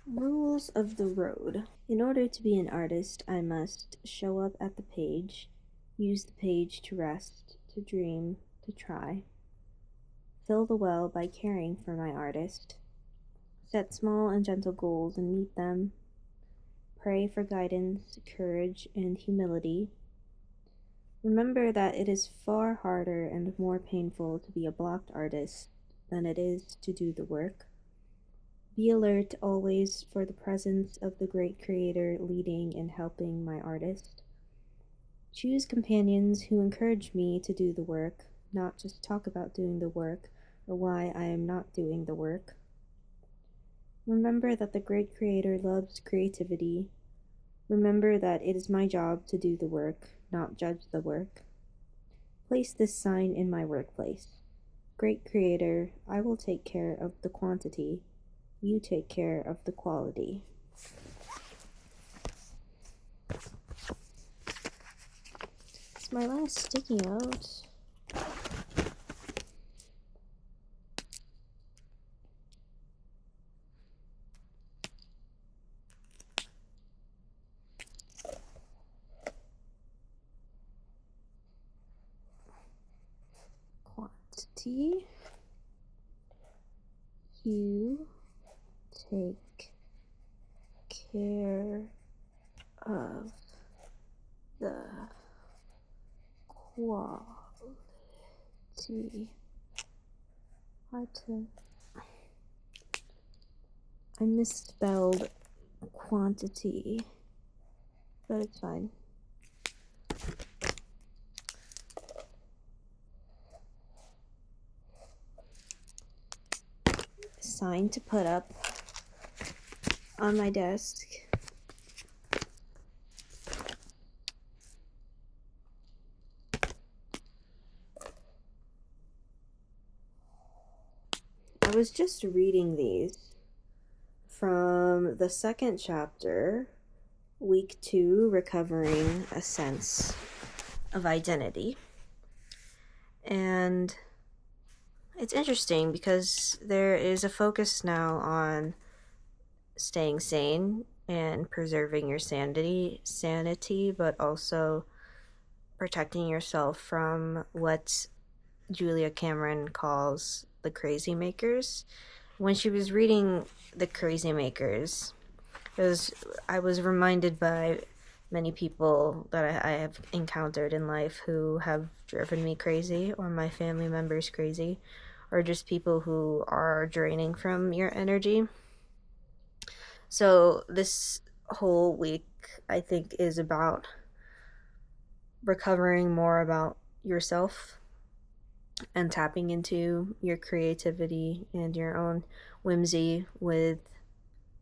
Rules of the road. In order to be an artist, I must show up at the page, use the page to rest, to dream, to try. Fill the well by caring for my artist. Set small and gentle goals and meet them. Pray for guidance, courage, and humility. Remember that it is far harder and more painful to be a blocked artist than it is to do the work. Be alert always for the presence of the great creator leading and helping my artist. Choose companions who encourage me to do the work, not just talk about doing the work or why I am not doing the work. Remember that the great creator loves creativity. Remember that it is my job to do the work, not judge the work. Place this sign in my workplace. Great creator, I will take care of the quantity. You take care of the quality. It's my last sticky note. Quantity. You take care of the quality. Hard to. I misspelled quantity, but it's fine. Sign to put up on my desk. I was just reading these from the second chapter, week 2, recovering a sense of identity. And it's interesting because there is a focus now on staying sane and preserving your sanity, but also protecting yourself from what Julia Cameron calls the crazy makers. When she was reading The Crazy Makers, I was reminded by many people that I have encountered in life who have driven me crazy, or my family members crazy, or just people who are draining from your energy. So this whole week, I think, is about recovering more about yourself and tapping into your creativity and your own whimsy with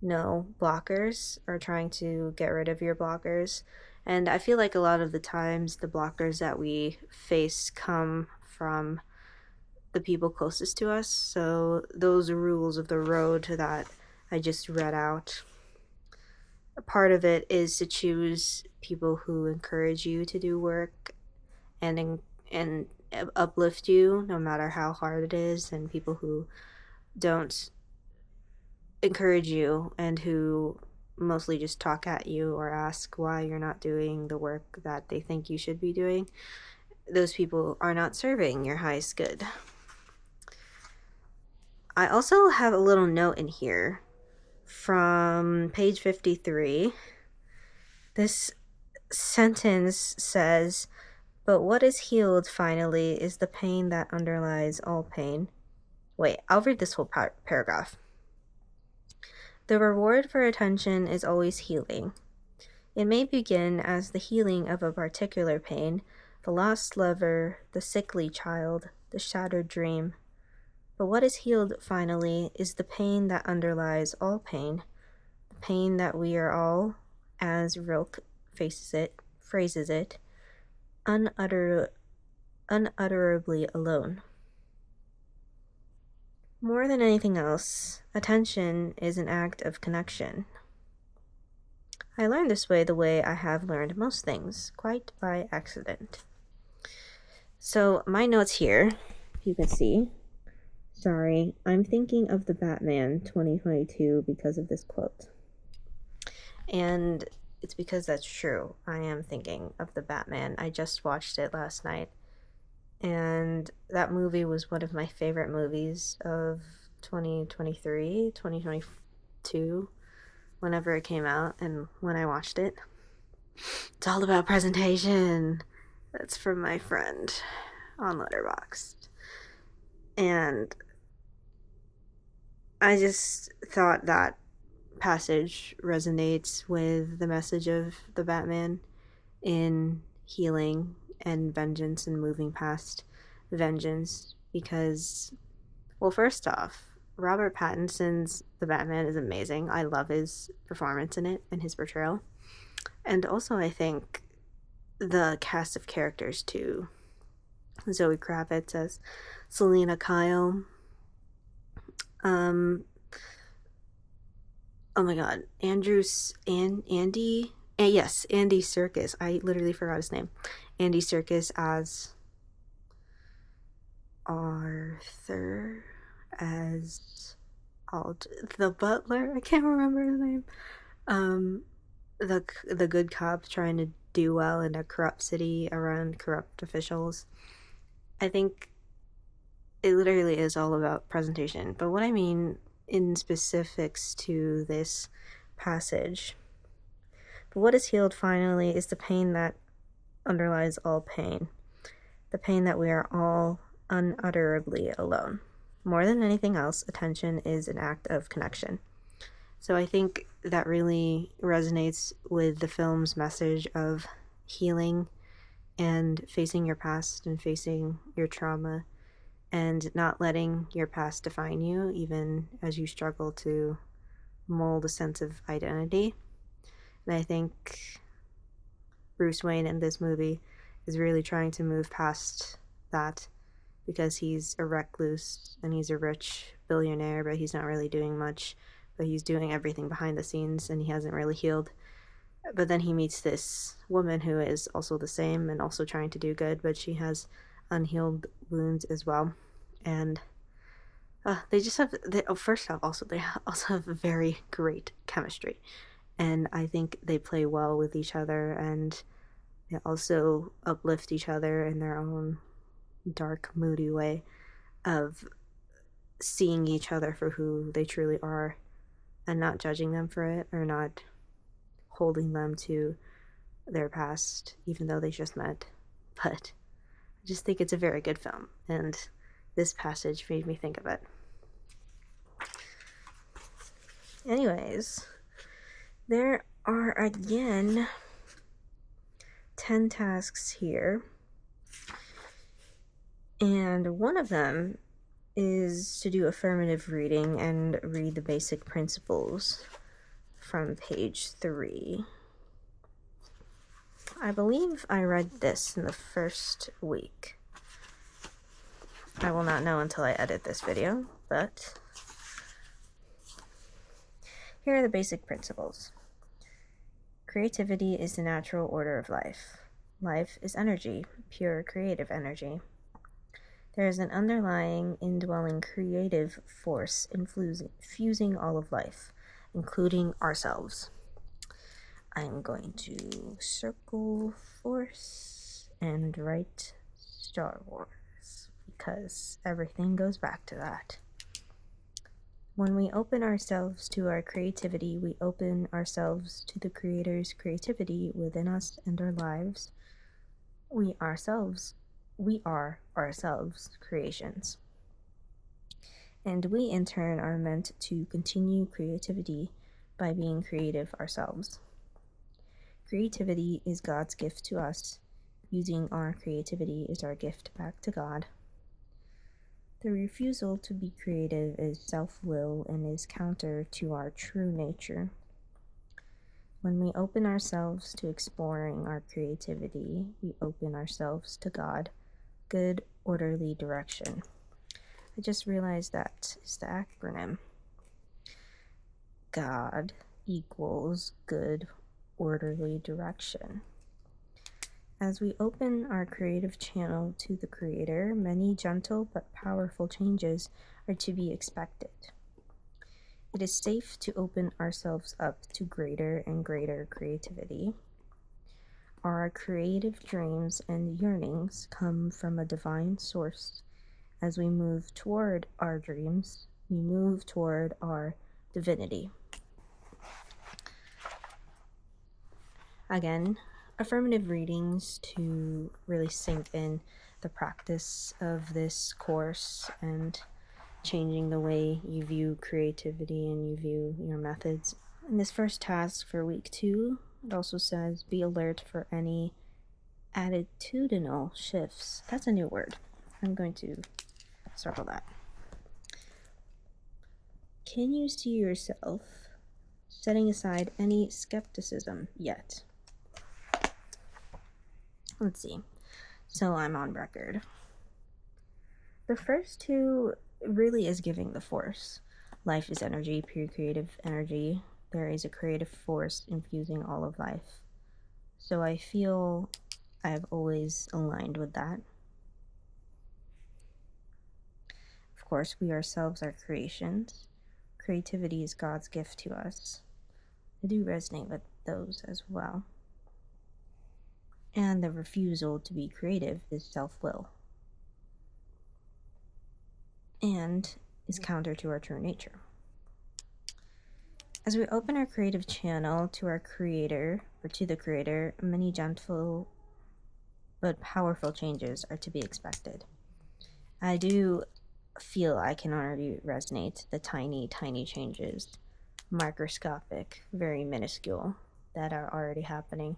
no blockers, or trying to get rid of your blockers. And I feel like a lot of the times the blockers that we face come from the people closest to us. So those rules of the road that I just read out, a part of it is to choose people who encourage you to do work and uplift you no matter how hard it is, and people who don't encourage you and who mostly just talk at you or ask why you're not doing the work that they think you should be doing. Those people are not serving your highest good. I also have a little note in here from page 53. This sentence says, "But what is healed finally is the pain that underlies all pain." Wait, I'll read this whole paragraph. "The reward for attention is always healing. It may begin as the healing of a particular pain, the lost lover, the sickly child, the shattered dream. But what is healed finally is the pain that underlies all pain, the pain that we are all, as Rilke phrases it, unutterably alone. More than anything else, attention is an act of connection. I learned this way the way I have learned most things, quite by accident." So my notes here, you can see, Sorry, I'm thinking of the Batman 2022 because of this quote. And it's because that's true. I am thinking of the Batman. I just watched it last night. And that movie was one of my favorite movies of 2023, 2022, whenever it came out and when I watched it. It's all about presentation. That's from my friend on Letterboxd. And I just thought that passage resonates with the message of the Batman in healing and vengeance and moving past vengeance because, well, first off, Robert Pattinson's The Batman is amazing. I love his performance in it and his portrayal. And also, I think the cast of characters, too. Zoe Kravitz as Selena Kyle. Oh my god, Andy Serkis. I literally forgot his name. Andy Serkis as Arthur, as the butler. I can't remember his name. The good cop trying to do well in a corrupt city around corrupt officials. I think it literally is all about presentation. But what I mean in specifics to this passage, but what is healed finally is the pain that underlies all pain. The pain that we are all unutterably alone. More than anything else, attention is an act of connection. So I think that really resonates with the film's message of healing and facing your past and facing your trauma and not letting your past define you, even as you struggle to mold a sense of identity. And I think Bruce Wayne in this movie is really trying to move past that because he's a recluse and he's a rich billionaire, but he's not really doing much, but he's doing everything behind the scenes and he hasn't really healed. But then he meets this woman who is also the same and also trying to do good, but she has unhealed wounds as well. And they just have, they also have very great chemistry. And I think they play well with each other and they also uplift each other in their own dark, moody way of seeing each other for who they truly are and not judging them for it or not holding them to their past, even though they just met. But I just think it's a very good film, and this passage made me think of it. Anyways, there are again 10 tasks here, and one of them is to do affirmative reading and read the basic principles from page 3. I believe I read this in the first week. I will not know until I edit this video, but here are the basic principles. Creativity is the natural order of life. Life is energy, pure creative energy. There is an underlying, indwelling creative force infusing all of life, including ourselves. I'm going to circle force and write Star Wars because everything goes back to that. When we open ourselves to our creativity, we open ourselves to the Creator's creativity within us and our lives. We are ourselves creations. And we in turn are meant to continue creativity by being creative ourselves. Creativity is God's gift to us. Using our creativity is our gift back to God. The refusal to be creative is self-will and is counter to our true nature. When we open ourselves to exploring our creativity, we open ourselves to God, good, orderly direction. I just realized that is the acronym. God equals good, orderly direction. As we open our creative channel to the Creator, many gentle but powerful changes are to be expected. It is safe to open ourselves up to greater and greater creativity. Our creative dreams and yearnings come from a divine source. As we move toward our dreams, we move toward our divinity. Again, affirmative readings to really sink in the practice of this course and changing the way you view creativity and you view your methods. In this first task for week 2, it also says be alert for any attitudinal shifts. That's a new word. I'm going to circle that. Can you see yourself setting aside any skepticism yet? Let's see. So I'm on record. The first 2 really is giving the force. Life is energy, pure creative energy. There is a creative force infusing all of life. So I feel I've always aligned with that. Of course, we ourselves are creations. Creativity is God's gift to us. I do resonate with those as well. And the refusal to be creative is self-will, and is counter to our true nature. As we open our creative channel to our Creator, or to the Creator, many gentle but powerful changes are to be expected. I do feel I can already resonate the tiny, tiny changes, microscopic, very minuscule, that are already happening.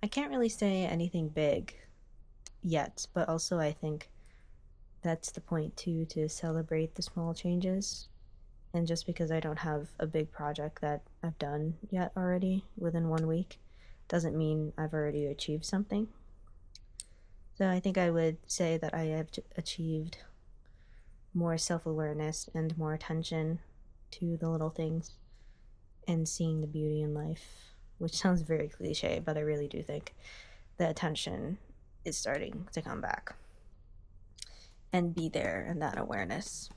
I can't really say anything big yet, but also I think that's the point too, to celebrate the small changes. And just because I don't have a big project that I've done yet already within 1 week doesn't mean I've already achieved something. So I think I would say that I have achieved more self-awareness and more attention to the little things and seeing the beauty in life, which sounds very cliche, but I really do think the attention is starting to come back and be there in that awareness.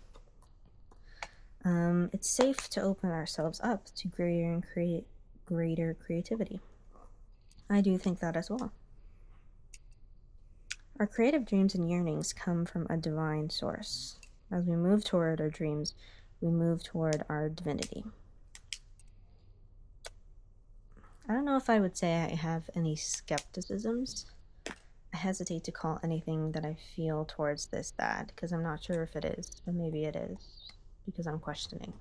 It's safe to open ourselves up to greater creativity. I do think that as well. Our creative dreams and yearnings come from a divine source. As we move toward our dreams, we move toward our divinity. I don't know if I would say I have any skepticisms. I hesitate to call anything that I feel towards this that, because I'm not sure if it is, but maybe it is, because I'm questioning.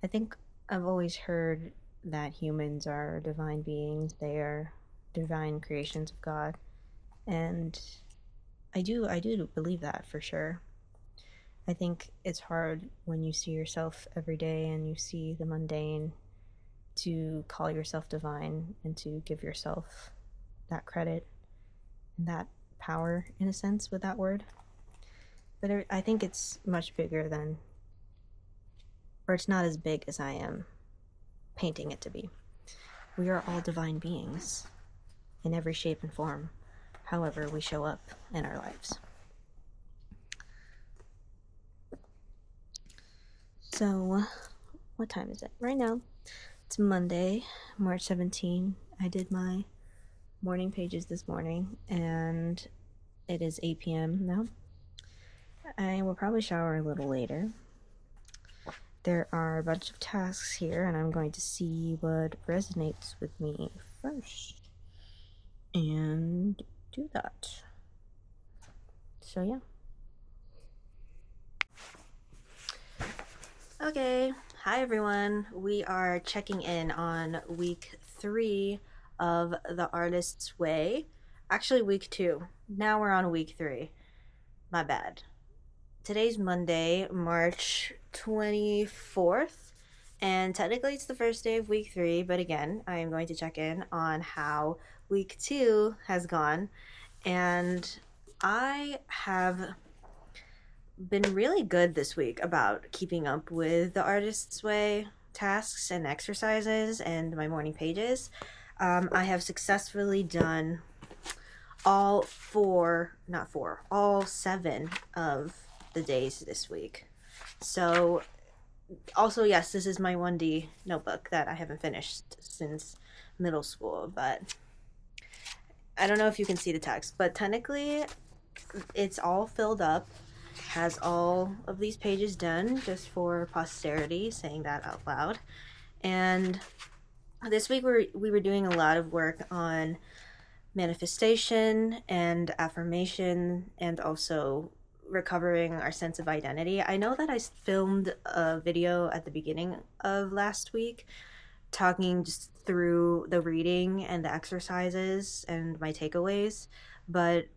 I think I've always heard that humans are divine beings. They are divine creations of God, and I do believe that for sure. I think it's hard when you see yourself every day and you see the mundane to call yourself divine and to give yourself that credit and that power, in a sense, with that word. But I think it's much bigger than, or it's not as big as I am painting it to be. We are all divine beings in every shape and form, however we show up in our lives. So, what time is it? Right now, it's Monday, March 17. I did my morning pages this morning, and it is 8 p.m. now. I will probably shower a little later. There are a bunch of tasks here, and I'm going to see what resonates with me first and do that. So yeah. Okay, hi everyone. We are checking in on week 3 of The Artist's Way. Actually, week 2. Now we're on week 3. My bad. Today's Monday, March 24th, and technically it's the first day of week 3, but again, I am going to check in on how week 2 has gone, and I have been really good this week about keeping up with The Artist's Way tasks and exercises and my morning pages. I have successfully done all 7 of the days this week. So also, yes, this is my 1D notebook that I haven't finished since middle school, but I don't know if you can see the text, but technically it's all filled up, has all of these pages done just for posterity, saying that out loud. And this week we were doing a lot of work on manifestation and affirmation, and also recovering our sense of identity. I know that I filmed a video at the beginning of last week talking just through the reading and the exercises and my takeaways, but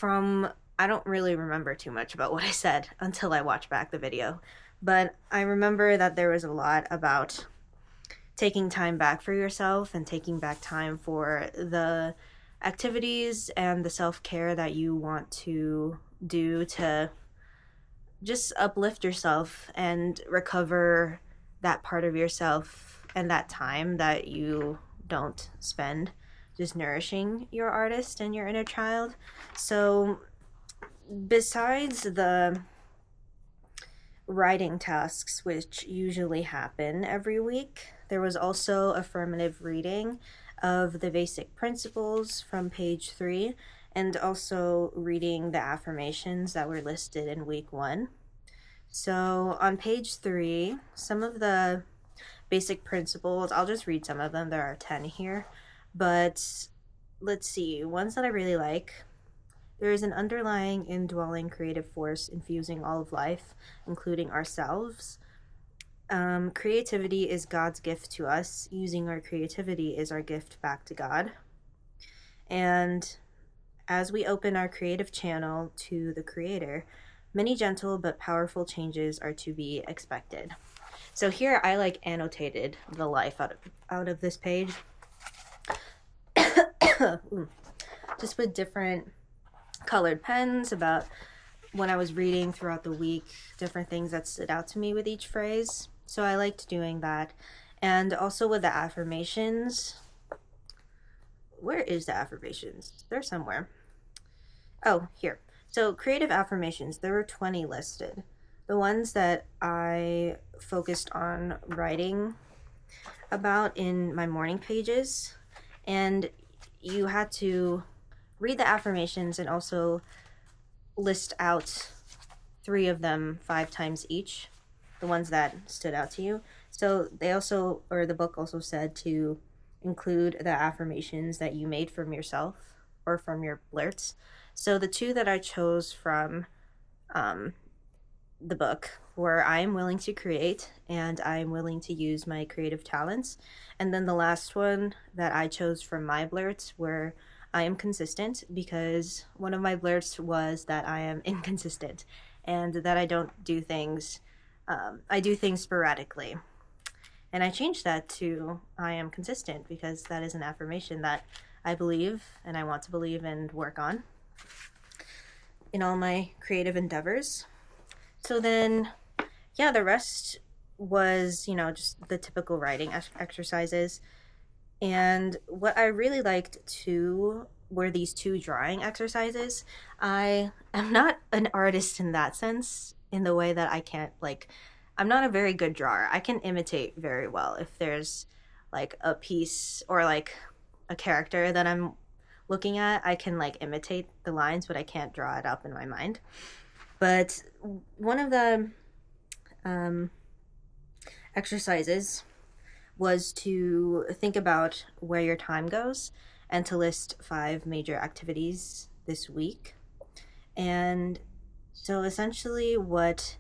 I don't really remember too much about what I said until I watched back the video. But I remember that there was a lot about taking time back for yourself and taking back time for the activities and the self-care that you want to do to just uplift yourself and recover that part of yourself and that time that you don't spend just nourishing your artist and your inner child. So besides the writing tasks, which usually happen every week, there was also affirmative reading of the basic principles from page 3, and also reading the affirmations that were listed in week 1. So on page 3, some of the basic principles, I'll just read some of them. There are 10 here, but let's see, ones that I really like. There is an underlying, indwelling creative force infusing all of life, including ourselves. Creativity is God's gift to us. Using our creativity is our gift back to God. And as we open our creative channel to the Creator, many gentle but powerful changes are to be expected. So here I annotated the life out of this page. Just with different colored pens about when I was reading throughout the week, different things that stood out to me with each phrase. So I liked doing that. And also with the affirmations. Where is the affirmations? They're somewhere. Oh, here. So creative affirmations, there were 20 listed. The ones that I focused on writing about in my morning pages. And you had to read the affirmations and also list out 3 of them 5 times each, the ones that stood out to you. So the book also said to include the affirmations that you made from yourself or from your blurts. So the 2 that I chose from the book were I am willing to create and I am willing to use my creative talents. And then the last one that I chose from my blurts were I am consistent, because one of my blurts was that I am inconsistent and that I don't do things, I do things sporadically. And I changed that to I am consistent because that is an affirmation that I believe and I want to believe and work on in all my creative endeavors. So then, yeah, the rest was, just the typical writing exercises. And what I really liked too were these 2 drawing exercises. I am not an artist in that sense, in the way that I can't, I'm not a very good drawer. I can imitate very well if there's a piece or a character that I'm looking at. I can imitate the lines, but I can't draw it up in my mind. But one of the exercises was to think about where your time goes and to list 5 major activities this week. And so essentially what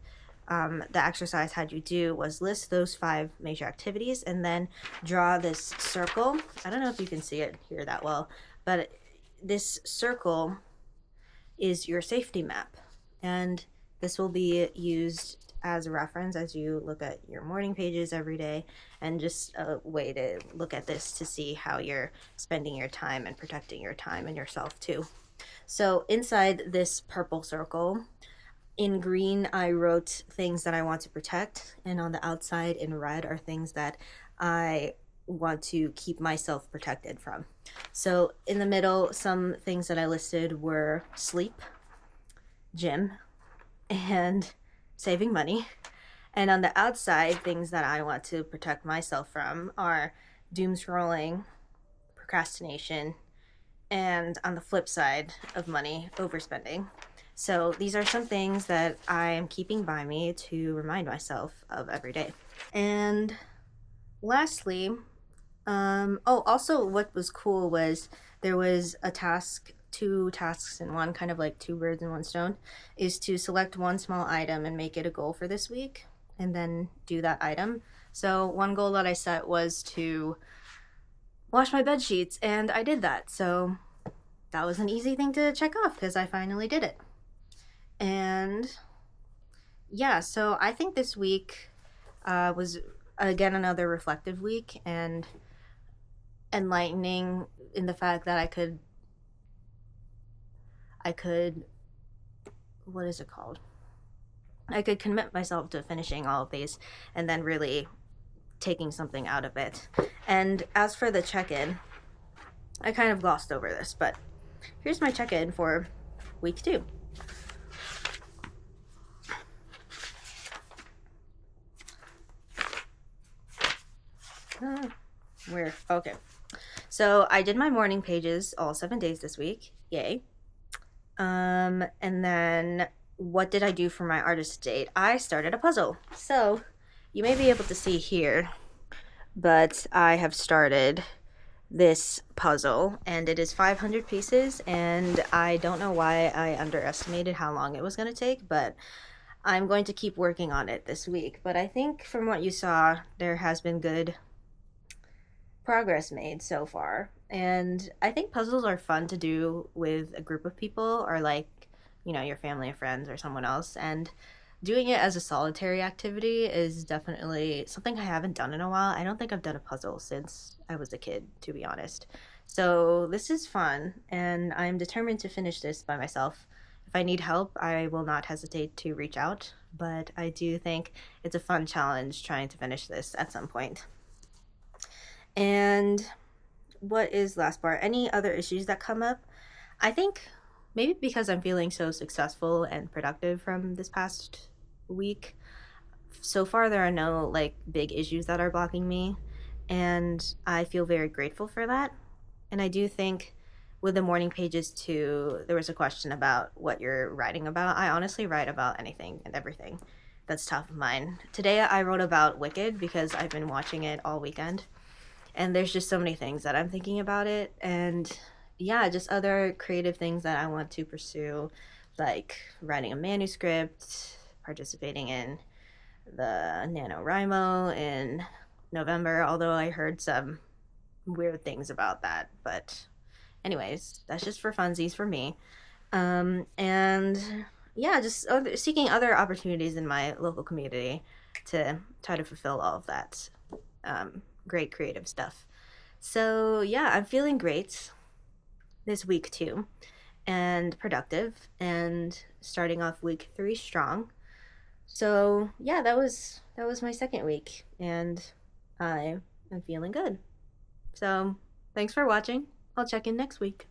the exercise had you do was list those 5 major activities and then draw this circle. I don't know if you can see it here that well, but this circle is your safety map. And this will be used as a reference as you look at your morning pages every day, and just a way to look at this to see how you're spending your time and protecting your time and yourself too. So inside this purple circle, in green, I wrote things that I want to protect, and on the outside in red are things that I want to keep myself protected from. So in the middle, some things that I listed were sleep, gym, and saving money. And on the outside, things that I want to protect myself from are doom scrolling, procrastination, and on the flip side of money, overspending. So these are some things that I am keeping by me to remind myself of every day. And lastly, also what was cool was there was a task, two tasks in one, kind of like two birds in one stone, is to select one small item and make it a goal for this week and then do that item. So one goal that I set was to wash my bed sheets, and I did that. So that was an easy thing to check off because I finally did it. And yeah, so I think this week was again another reflective week and enlightening in the fact that I could what is it called? I could commit myself to finishing all of these and then really taking something out of it. And as for the check-in, I kind of glossed over this, but here's my check-in for week 2. Where? Okay. So I did my morning pages all 7 days this week. Yay. And then what did I do for my artist date? I started a puzzle. So you may be able to see here, but I have started this puzzle and it is 500 pieces, and I don't know why I underestimated how long it was going to take, but I'm going to keep working on it this week. But I think from what you saw, there has been good progress made so far. And I think puzzles are fun to do with a group of people, or like, you know, your family or friends or someone else. And doing it as a solitary activity is definitely something I haven't done in a while. I don't think I've done a puzzle since I was a kid, to be honest. So this is fun, and I'm determined to finish this by myself. If I need help, I will not hesitate to reach out, but I do think it's a fun challenge trying to finish this at some point. And what is last part? Any other issues that come up? I think maybe because I'm feeling so successful and productive from this past week, so far there are no like big issues that are blocking me, and I feel very grateful for that. And I do think with the morning pages too, there was a question about what you're writing about. I honestly write about anything and everything that's top of mind. Today I wrote about Wicked because I've been watching it all weekend, and there's just so many things that I'm thinking about it, and yeah, just other creative things that I want to pursue, like writing a manuscript, participating in the NaNoWriMo in November, although I heard some weird things about that. But anyways, that's just for funsies for me. And yeah, just seeking other opportunities in my local community to try to fulfill all of that great creative stuff. So yeah, I'm feeling great this week too, and productive, and starting off week 3 strong. So yeah, that was my second week, and I am feeling good. So thanks for watching. I'll check in next week.